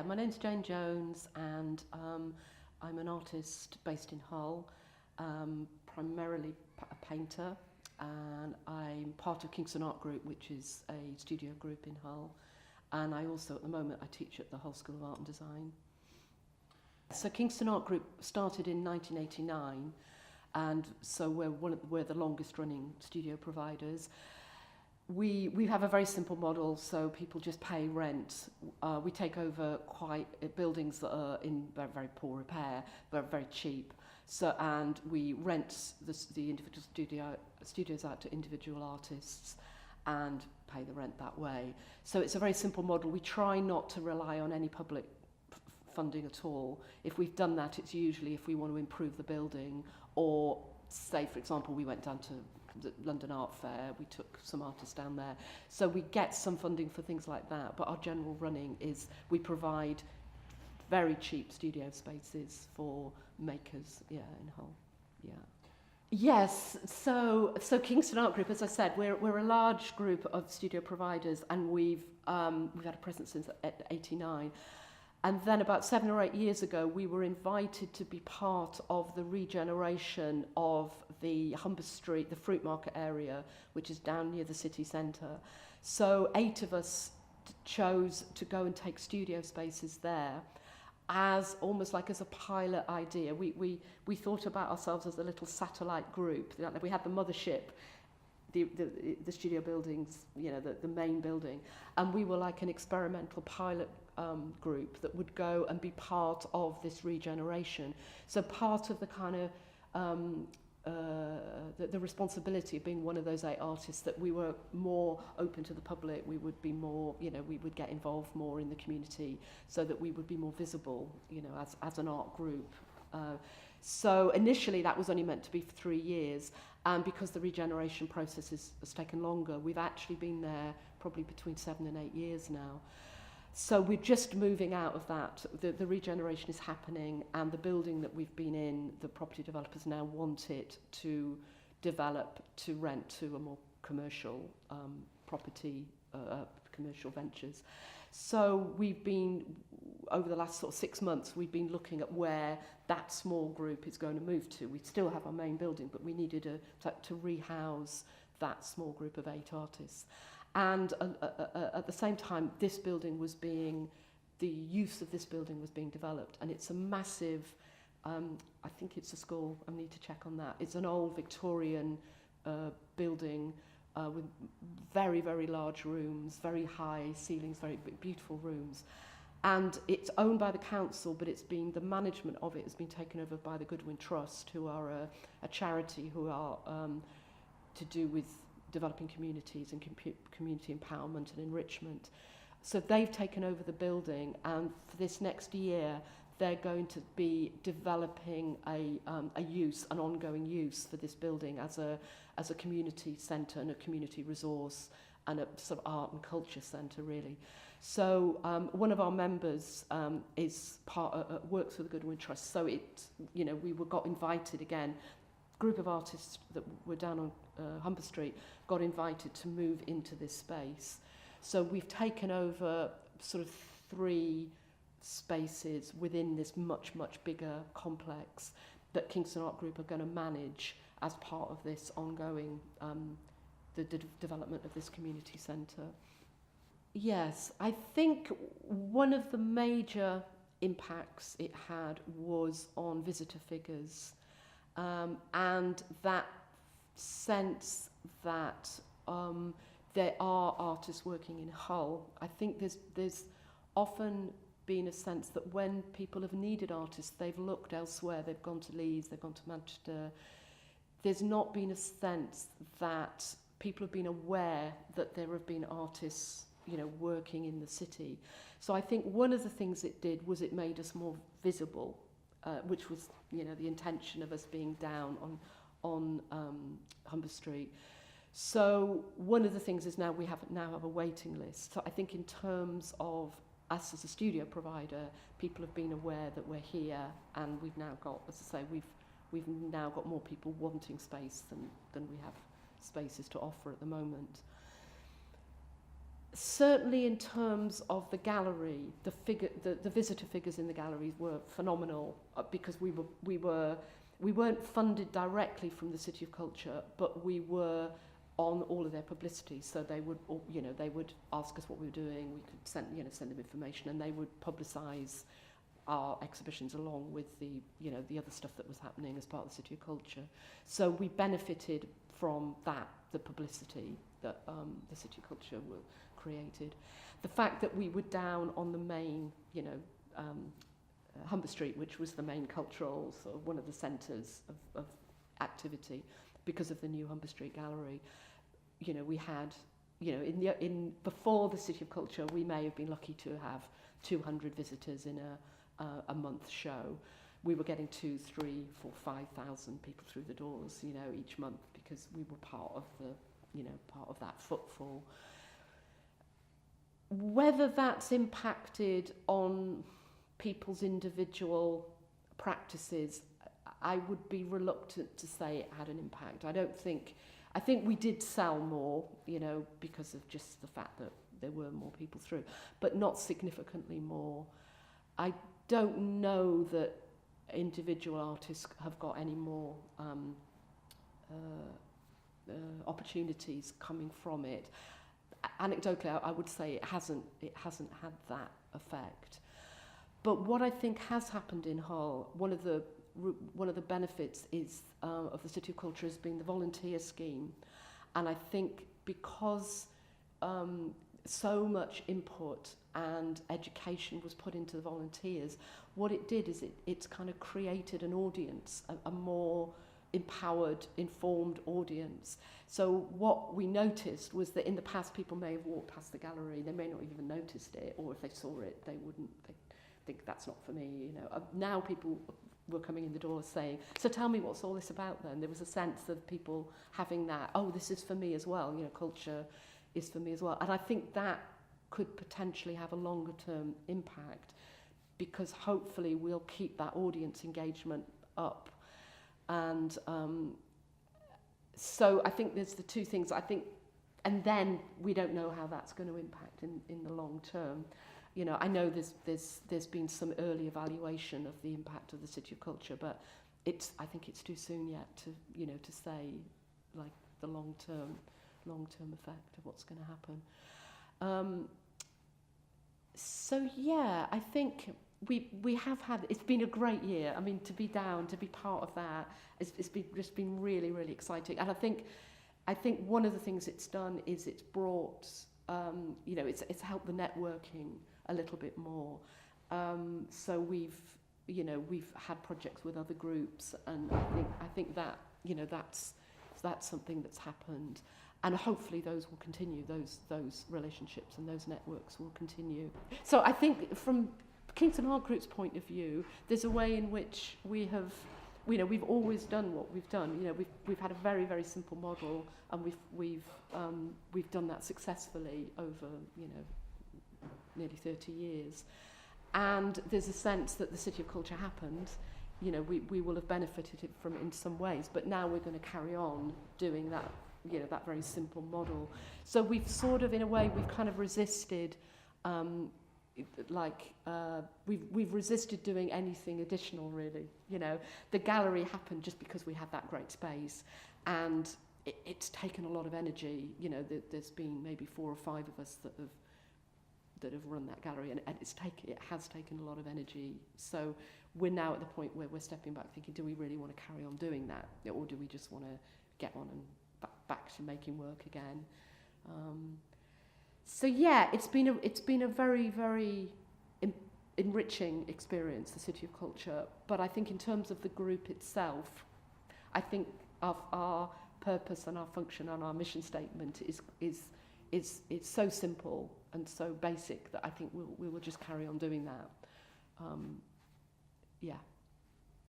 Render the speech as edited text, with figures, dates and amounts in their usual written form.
My name's Jayne Jones, and I'm an artist based in Hull, primarily a painter, and I'm part of Kingston Art Group, which is a studio group in Hull, and I also at the moment I teach at the Hull School of Art and Design. So Kingston Art Group started in 1989, and so we're the longest running studio providers. We have a very simple model, so people just pay rent. We take over buildings that are in very, very poor repair, but very cheap. So, and we rent the individual studios out to individual artists and pay the rent that way. So it's a very simple model. We try not to rely on any public funding at all. If we've done that, it's usually if we want to improve the building, or say, for example, we went down to the London Art Fair, we took some artists down there. So we get some funding for things like that, but our general running is we provide very cheap studio spaces for makers, in Hull, Yes, so Kingston Art Group, as I said, we're a large group of studio providers, and we've had a presence since '89. And then about 7 or 8 years ago, we were invited to be part of the regeneration of the Humber Street, the fruit market area, which is down near the city centre. So 8 of us chose to go and take studio spaces there as almost like as a pilot idea. We thought about ourselves as a little satellite group. We had the mothership, the studio buildings, the main building, and we were like an experimental pilot group that would go and be part of this regeneration. So part of the kind of the responsibility of being one of those 8 artists, that we were more open to the public, we would be more, we would get involved more in the community, so that we would be more visible, as an art group. So initially that was only meant to be for 3 years, and because the regeneration process has taken longer, we've actually been there probably between 7 and 8 years now. So we're just moving out of that. The regeneration is happening, and the building that we've been in, the property developers now want it to develop, to rent to a more commercial property, commercial ventures. So we've been, over the last sort of 6 months, we've been looking at where that small group is going to move to. We still have our main building, but we needed to rehouse that small group of 8 artists. And at the same time, the use of this building was being developed, and it's a massive, I think it's a school, I need to check on that. It's an old Victorian building with very, very large rooms, very high ceilings, very beautiful rooms. And it's owned by the council, but the management of it has been taken over by the Goodwin Trust, who are a charity who are to do with developing communities and community empowerment and enrichment. So they've taken over the building, and for this next year they're going to be developing an ongoing use for this building as a community centre and a community resource and a sort of art and culture centre, really. So one of our members works for the Goodwin Trust, so we got invited again. Group of artists that were down on Humber Street got invited to move into this space. So we've taken over sort of 3 spaces within this much, much bigger complex that Kingston Art Group are going to manage as part of this ongoing the development of this community centre. Yes, I think one of the major impacts it had was on visitor figures. And that sense that there are artists working in Hull. I think there's often been a sense that when people have needed artists, they've looked elsewhere, they've gone to Leeds, they've gone to Manchester. There's not been a sense that people have been aware that there have been artists, working in the city. So I think one of the things it did was it made us more visible, which was, the intention of us being down on Humber Street. So one of the things is now we have a waiting list. So I think in terms of us as a studio provider, people have been aware that we're here, and we've now got, as I say, we've now got more people wanting space than we have spaces to offer at the moment. Certainly in terms of the gallery, the visitor figures in the galleries were phenomenal because we weren't funded directly from the City of Culture, but we were on all of their publicity. So they would, they would ask us what we were doing. We could send them information, and they would publicise our exhibitions along with the other stuff that was happening as part of the City of Culture. So we benefited from that, the publicity that the City of Culture created. The fact that we were down on the main, Humber Street, which was the main cultural, sort of one of the centres of activity because of the new Humber Street Gallery. We had, in before the City of Culture, we may have been lucky to have 200 visitors in a month show. We were getting 2,000, 3,000, 4,000, 5,000 people through the doors, each month because we were part of that footfall. Whether that's impacted on people's individual practices, I would be reluctant to say it had an impact. I think we did sell more, because of just the fact that there were more people through, but not significantly more. I don't know that individual artists have got any more opportunities coming from it. Anecdotally, I would say it hasn't had that effect. But what I think has happened in Hull, one of the benefits is of the City of Culture has been the volunteer scheme, and I think because so much input and education was put into the volunteers, what it did is it's kind of created an audience, a more empowered, informed audience. So what we noticed was that in the past people may have walked past the gallery, they may not even noticed it, or if they saw it, they think that's not for me. Now people were coming in the door saying, so tell me what's all this about then? There was a sense of people having that, oh, this is for me as well, culture is for me as well. And I think that could potentially have a longer term impact because hopefully we'll keep that audience engagement up. And so I think there's the two things. And then we don't know how that's going to impact in the long term. I know there's been some early evaluation of the impact of the City of Culture, but I think it's too soon yet to say like the long term effect of what's going to happen. So yeah, I think we have had, it's been a great year. I mean, to be part of that, it's been really, really exciting. And I think one of the things it's done is it's brought, it's helped the networking a little bit more. So we've had projects with other groups, and I think that, that's something that's happened. And hopefully those will continue, those relationships and those networks will continue. So I think from Kingston Art Group's point of view, there's a way in which we've always done what we've done. We've had a very, very simple model, and we've done that successfully over, nearly 30 years. And there's a sense that the City of Culture happened. We will have benefited from it in some ways, but now we're going to carry on doing that, that very simple model. So we've sort of, in a way, we've kind of resisted, we've resisted doing anything additional, really. The gallery happened just because we had that great space, and it's taken a lot of energy. There's been maybe 4 or 5 of us that have run that gallery, and it has taken a lot of energy. So we're now at the point where we're stepping back, thinking, do we really want to carry on doing that, or do we just want to get on and back to making work again? So yeah, it's been a very, very enriching experience, the City of Culture. But I think in terms of the group itself, I think our purpose and our function and our mission statement is so simple and so basic that I think we will just carry on doing that. Yeah.